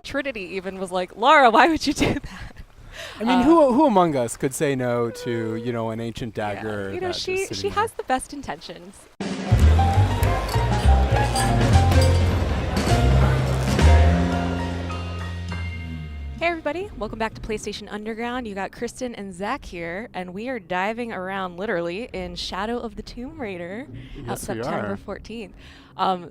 Trinity even was like, Lara, why would you do that? I mean, who among us could say no to, you know, an ancient dagger? Yeah. You know, she has the best intentions. Hey everybody, welcome back to PlayStation Underground. You got Kristen and Zach here, and we are diving around literally in Shadow of the Tomb Raider out September 14th.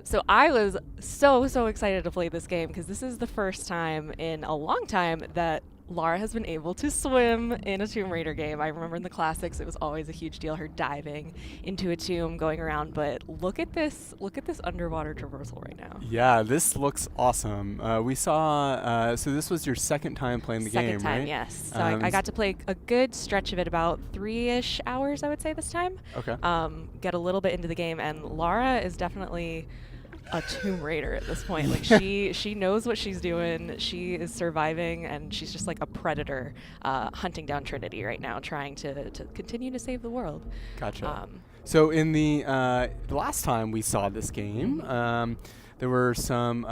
So I was so excited to play this game because this is the first time in a long time that Lara has been able to swim in a Tomb Raider game. I remember in the classics it was always a huge deal, her diving into a tomb, going around, but look at this underwater traversal right now. Yeah, this looks awesome. We saw, so this was your second time playing the game, right? Second time, yes. So I got to play a good stretch of it, about 3-ish hours, I would say, this time. Okay. Get a little bit into the game, and Lara is definitely a Tomb Raider at this point. Like she knows what she's doing. She is surviving, and she's just like a predator hunting down Trinity right now, trying to continue to save the world. Gotcha. So in the last time we saw this game, there were some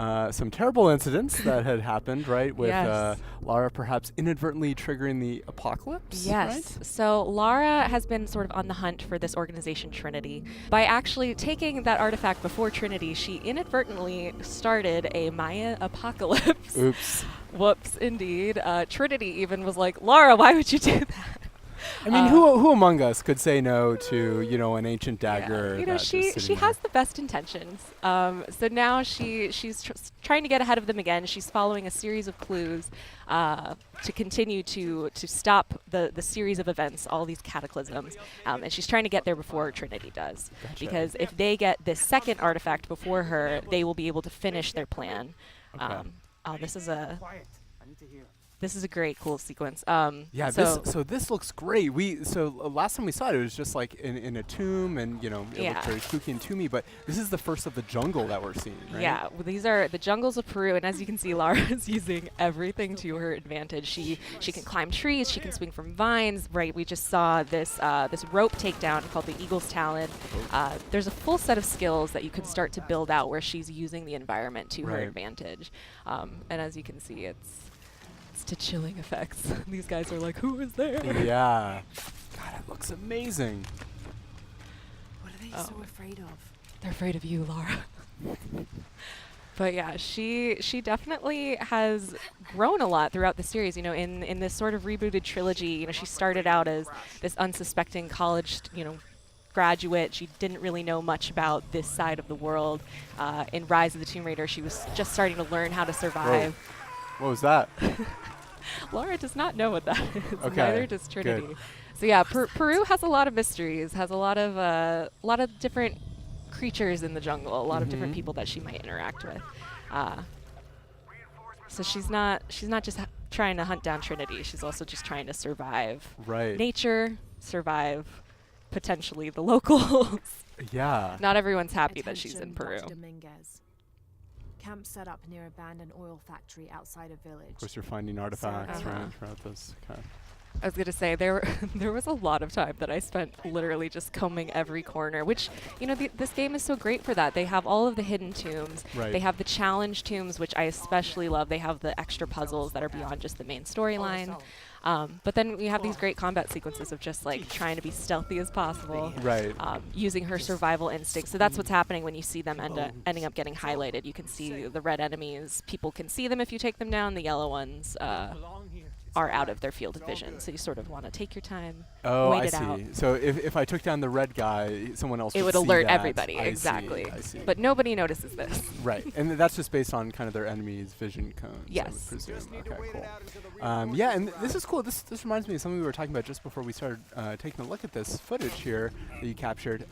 terrible incidents that had happened, right? With yes. Lara perhaps inadvertently triggering the apocalypse. Yes. Right? So Lara has been sort of on the hunt for this organization Trinity. By actually taking that artifact before Trinity, she inadvertently started a Maya apocalypse. Oops. Whoops, indeed. Trinity even was like, Lara, why would you do that? I mean, who among us could say no to, you know, an ancient dagger? Yeah. You know, she has the best intentions. So now she's trying to get ahead of them again. She's following a series of clues to continue to stop the series of events, all these cataclysms, and she's trying to get there before Trinity does. Gotcha. Because if they get this second artifact before her, they will be able to finish their plan. Okay. This is a great, cool sequence. Yeah, so this looks great. Last time we saw it, it was just like in a tomb, and you know, it looked very spooky and toomy. But this is the first of the jungle that we're seeing, right? Yeah, well, these are the jungles of Peru, and as you can see, Lara is using everything to her advantage. She can climb trees, she can swing from vines. Right, we just saw this rope takedown called the Eagle's Talon. There's a full set of skills that you can start to build out where she's using the environment to her advantage. And as you can see, it's to chilling effects. These guys are like, who is there? Yeah. God, it looks amazing. What are they so afraid of? They're afraid of you, Lara. But yeah, she definitely has grown a lot throughout the series. You know, in this sort of rebooted trilogy, you know, she started out as this unsuspecting college, you know, graduate. She didn't really know much about this side of the world. In Rise of the Tomb Raider, she was just starting to learn how to survive. Whoa. What was that? Lara does not know what that is. Okay. Neither does Trinity. Good. So yeah, Peru has a lot of mysteries. Has a lot of different creatures in the jungle. A lot of different people that she might interact with. So she's not just trying to hunt down Trinity. She's also just trying to survive nature, survive potentially the locals. Yeah. Not everyone's happy that she's in Peru. Camp set up near abandoned oil factory outside a village. Of course, you're finding artifacts throughout this. Okay. I was going to say, there was a lot of time that I spent literally just combing every corner, which, you know, this game is so great for that. They have all of the hidden tombs. Right. They have the challenge tombs, which I especially love. They have the extra puzzles that are beyond just the main storyline. But then we have these great combat sequences of just like trying to be stealthy as possible, using her survival instinct. So that's what's happening when you see them ending up getting highlighted. You can see the red enemies. People can see them if you take them down. The yellow ones are out of their field of vision. So you sort of want to take your time, wait it out. So if I took down the red guy, someone else would would see alert that. everybody. Exactly. I see. But nobody notices this. Right. And that's just based on kind of their enemy's vision cones. Yes. I would presume. Okay, cool. Yeah, and this is cool. This reminds me of something we were talking about just before we started taking a look at this footage here that you captured,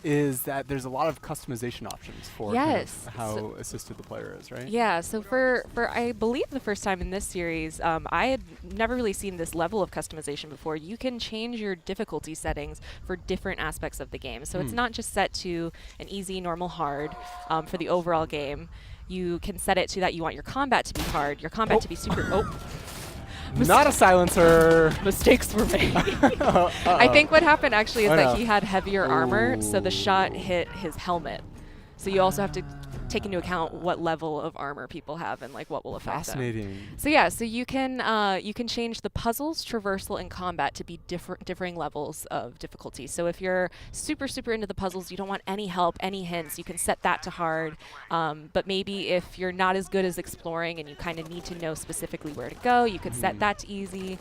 is that there's a lot of customization options for kind of how assisted the player is, right? Yeah, so for I believe the first time in this series, I had never really seen this level of customization before. You can change your difficulty settings for different aspects of the game. So it's not just set to an easy, normal, hard for the overall game. You can set it to that you want your combat to be hard, your combat to be super... Not a silencer. Mistakes were made. I think what happened actually is that he had heavier armor, so the shot hit his helmet. So you also have to take into account what level of armor people have and like what will affect them. Fascinating. So yeah, so you can change the puzzles, traversal, and combat to be differing levels of difficulty. So if you're super into the puzzles, you don't want any help, any hints, you can set that to hard. But maybe if you're not as good as exploring and you kind of need to know specifically where to go, you could set that to easy.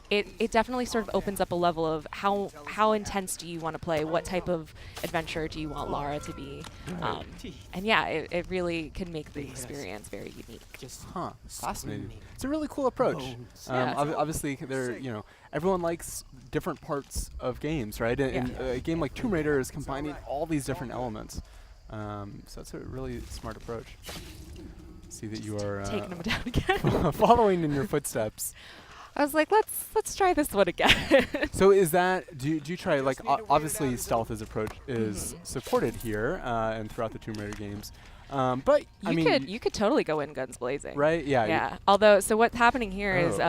It definitely sort of opens up a level of how intense do you want to play? What type of adventure do you want Lara to be? And yeah, it really can make the experience very unique. Huh. Fascinating. It's a really cool approach. Obviously, everyone likes different parts of games, right? And a game like Tomb Raider is combining all these different elements. So that's a really smart approach. See that you are taking them down again. following in your footsteps. I was like, let's try this one again. So is that, do you try, like, obviously stealth is supported here and throughout the Tomb Raider games. But you could totally go in guns blazing. Right? Yeah. Yeah. Although, so what's happening here is,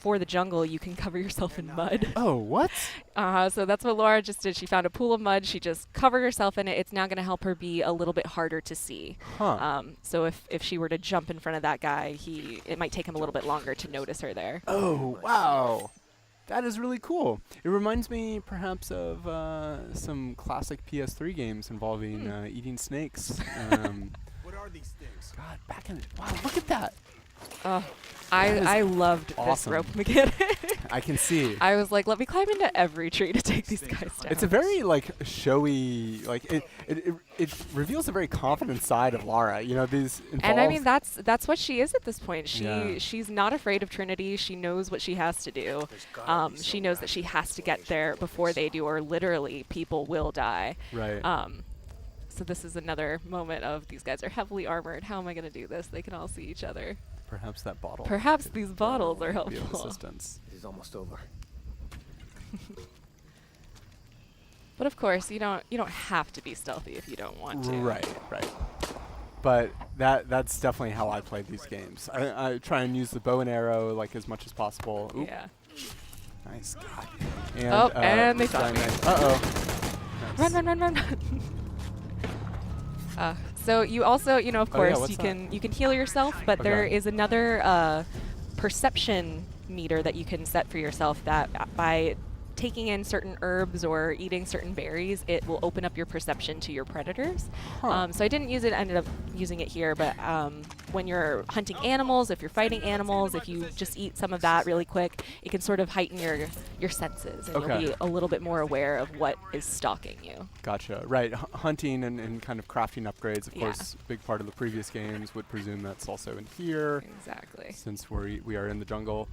for the jungle, you can cover yourself in mud. Oh, what? So that's what Laura just did. She found a pool of mud. She just covered herself in it. It's now going to help her be a little bit harder to see. Huh. So if she were to jump in front of that guy, it might take him a little bit longer to notice her there. Oh, wow. That is really cool. It reminds me perhaps of some classic PS3 games involving eating snakes. What are these things? God, wow, look at that. I loved awesome. this rope mechanic. I can see. I was like, let me climb into every tree to take these guys down. It's a very showy, it reveals a very confident side of Lara. These involved. And I mean that's what she is at this point. She's not afraid of Trinity. She knows what she has to do. She knows that she has to get there before they do, or literally people will die. Right. So this is another moment of these guys are heavily armored. How am I going to do this? They can all see each other. Perhaps that bottle. Perhaps these bottles are helpful. Be of assistance. It is almost over. But of course, you don't have to be stealthy if you don't want to. Right. But that's definitely how I play these games. I try and use the bow and arrow as much as possible. Oop. Yeah. Nice. God. And they saw me. Uh-oh. Nice. Run. So you also, of course, you can heal yourself, but there is another perception meter that you can set for yourself that by taking in certain herbs or eating certain berries, it will open up your perception to your predators. Huh. So I didn't use it, ended up using it here, but when you're hunting animals, if you're fighting animals, if you just eat some of that really quick, it can sort of heighten your senses, and you'll be a little bit more aware of what is stalking you. Gotcha. Right. Hunting and kind of crafting upgrades, of course, big part of the previous games would presume that's also in here. Exactly. Since we are in the jungle.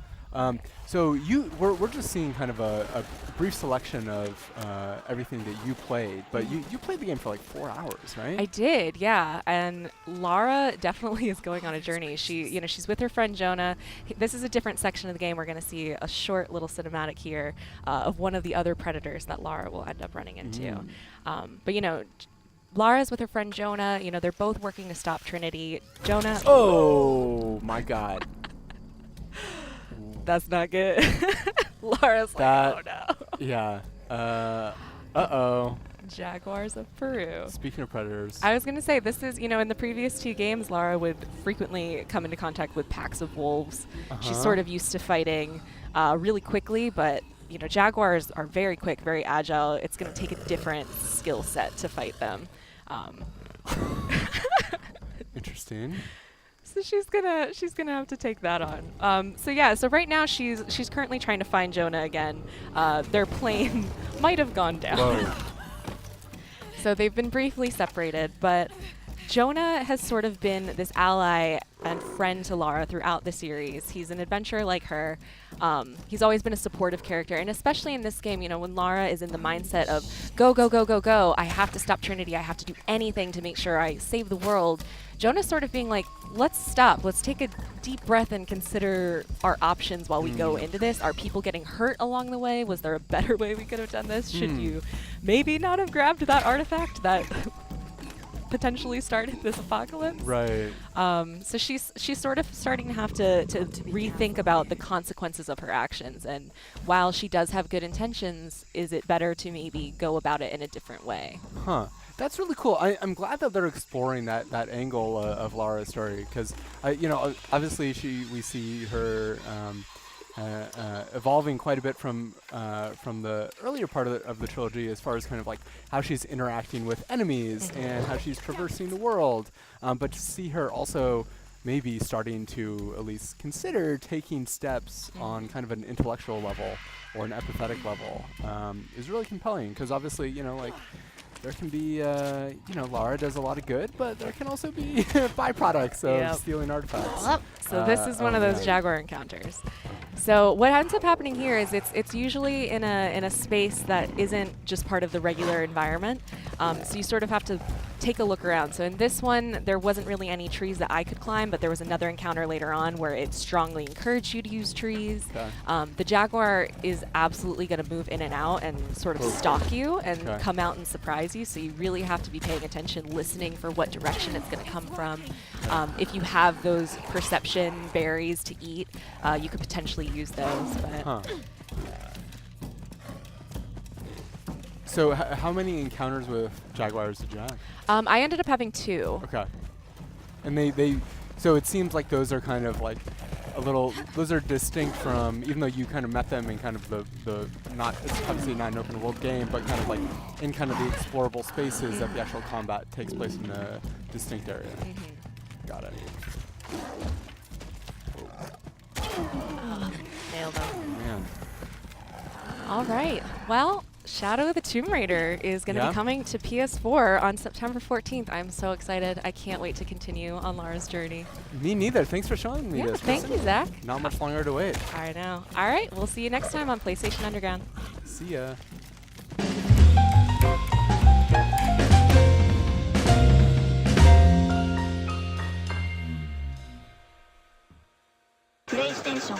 So we're just seeing kind of a brief selection of everything that you played, but you played the game for 4 hours, right? I did, yeah. And Lara definitely is going on a journey. She's with her friend Jonah. This is a different section of the game. We're going to see a short little cinematic here of one of the other predators that Lara will end up running into. But Lara's with her friend Jonah. They're both working to stop Trinity. Jonah. Oh my God. That's not good. Lara's like, oh no. Yeah. Uh-oh. Jaguars of Peru. Speaking of predators. I was going to say, this is, in the previous 2 games, Lara would frequently come into contact with packs of wolves. She's sort of used to fighting really quickly, but, jaguars are very quick, very agile. It's going to take a different skill set to fight them. Interesting. So she's gonna have to take that on. So right now she's currently trying to find Jonah again. Their plane might have gone down. Whoa. So they've been briefly separated, but Jonah has sort of been this ally and friend to Lara throughout the series. He's an adventurer like her. He's always been a supportive character, and especially in this game, when Lara is in the mindset of go, I have to stop Trinity, I have to do anything to make sure I save the world. Jonah's sort of being like, let's stop, let's take a deep breath and consider our options while we go into this. Are people getting hurt along the way? Was there a better way we could have done this? Should you maybe not have grabbed that artifact that potentially started this apocalypse. Right. So she's sort of starting to have to rethink about the consequences of her actions. And while she does have good intentions, is it better to maybe go about it in a different way? Huh. That's really cool. I'm glad that they're exploring that angle of Lara's story, because obviously we see her evolving quite a bit from the earlier part of the trilogy, as far as kind of like how she's interacting with enemies and how she's traversing the world. But to see her also maybe starting to at least consider taking steps on kind of an intellectual level or an empathetic level is really compelling, because obviously, there can be, Lara does a lot of good, but there can also be byproducts of stealing artifacts. Yep. So this is one of those Jaguar encounters. So what ends up happening here is it's usually in a space that isn't just part of the regular environment. So you sort of have to take a look around. So in this one, there wasn't really any trees that I could climb, but there was another encounter later on where it strongly encouraged you to use trees. Okay. The Jaguar is absolutely going to move in and out and sort of stalk you and come out and surprise you. So you really have to be paying attention, listening for what direction it's going to come from. If you have those perception berries to eat, you could potentially use those. But So how many encounters with Jaguars did you have? I ended up having 2. Okay. And so it seems like those are kind of like those are distinct from, even though you kind of met them in kind of the not, it's obviously not an open world game, but kind of like in kind of the explorable spaces that the actual combat takes place in a distinct area. Got it. Nailed them. Man. All right. Well, Shadow of the Tomb Raider is going to be coming to PS4 on September 14th. I'm so excited. I can't wait to continue on Lara's journey. Me neither. Thanks for showing me this. Thank you, Zach. Not much longer to wait. I know. All right. We'll see you next time on PlayStation Underground. See ya. PlayStation